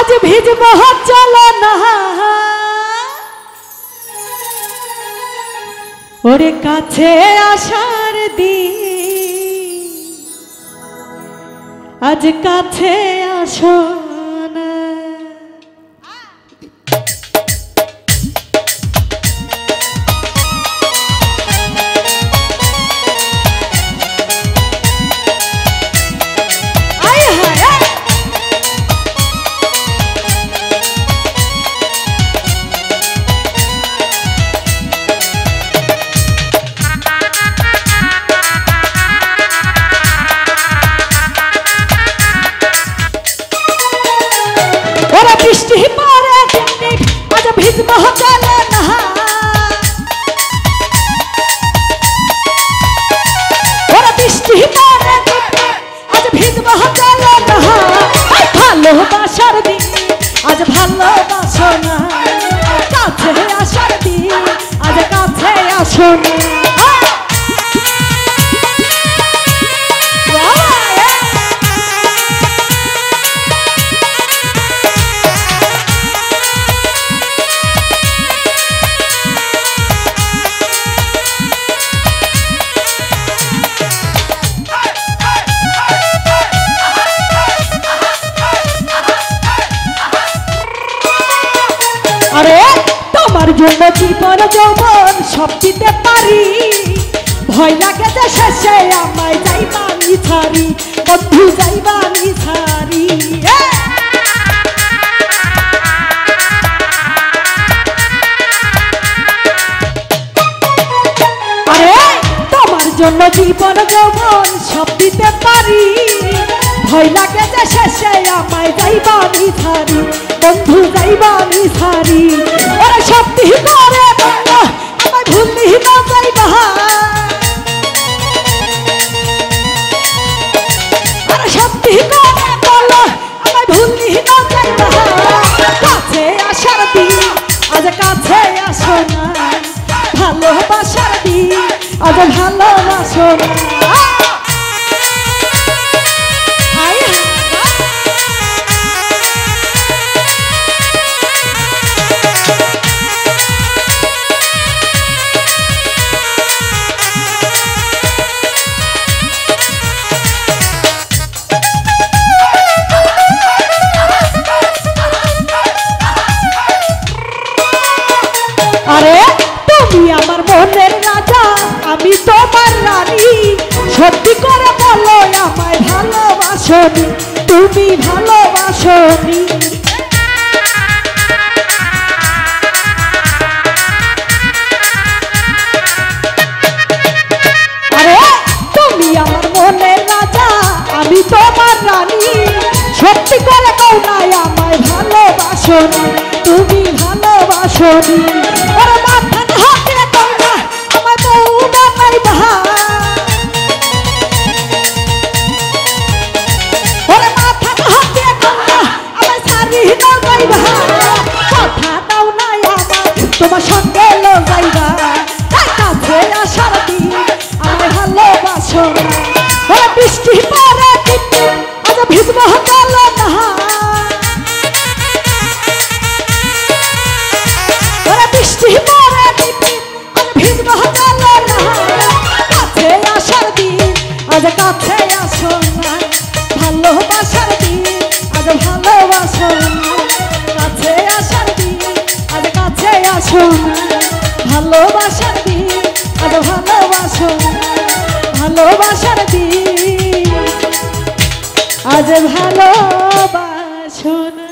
আজ ভিজব চলো না ওরে কাছে আসার দিন আজ কাছে আসো না বৃষ্টি পরে আজ ভিজব চলো না ওরা বৃষ্টি পরে আজ ভিজব চলো না ভালোবাসার দিন আজ ভালোবাসো না কাছে আসার দিন আজ কাছে আসো না আরে তোমার জন্য জীবন যৌবন সব দিতে পারি ভয় লাগে যে শেষে আমায় যাইবানি ছাড়ি বন্ধু যাইবানি ছাড়ি আরে তোমার জন্য জীবন যৌবন সব দিতে পারি ভয় লাগে যে শেষে আমায় যাইবানি ছাড়ি বন্ধু যাইবানি ছাড়ি ওরা শক্তি করে বলো আমায় ভুললি না যাইবা ওরা শক্তি করে বলো আমায় ভুললি না যাইবা কাছে আসার দিন আজ কাছে আসো না ভালোবাসার দিন আজ ভালোবাসো না আরে তুমি আমার মনের রাজা আমি তোমার রানী সত্যি করে বলো আমায় ভালোবাসোনি তুমি ভালোবাসোনি আরে তুমি আমার মনের রাজা আমি তোমার রানী সত্যি করে বলো আমায় ভালোবাসোনি তুমি ভালোবাসোনি ওরে মাথা হাতে তোমরা আমার বউ বানাইবা ওরে মাথা হাতে তোমরা আমার সারি না যাইবা কথা দাও না আমার তোমার সঙ্গে লো যাইবা কাছে আসার দিন আমায় ভালোবাসো না ওরে বৃষ্টি পরে আজ ভিজব চলো না বৃষ্টি পরে আজ ভিজব চলো না কাছে আসার দিন আজ কাছে আসো না ভালোবাসার দিন আজ ভালোবাসো না কাছে আসার দিন আজ কাছে আসো না ভালোবাসার দিন আজ ভালোবাসো না ভালোবাসার দিন আজ ভালোবাসো না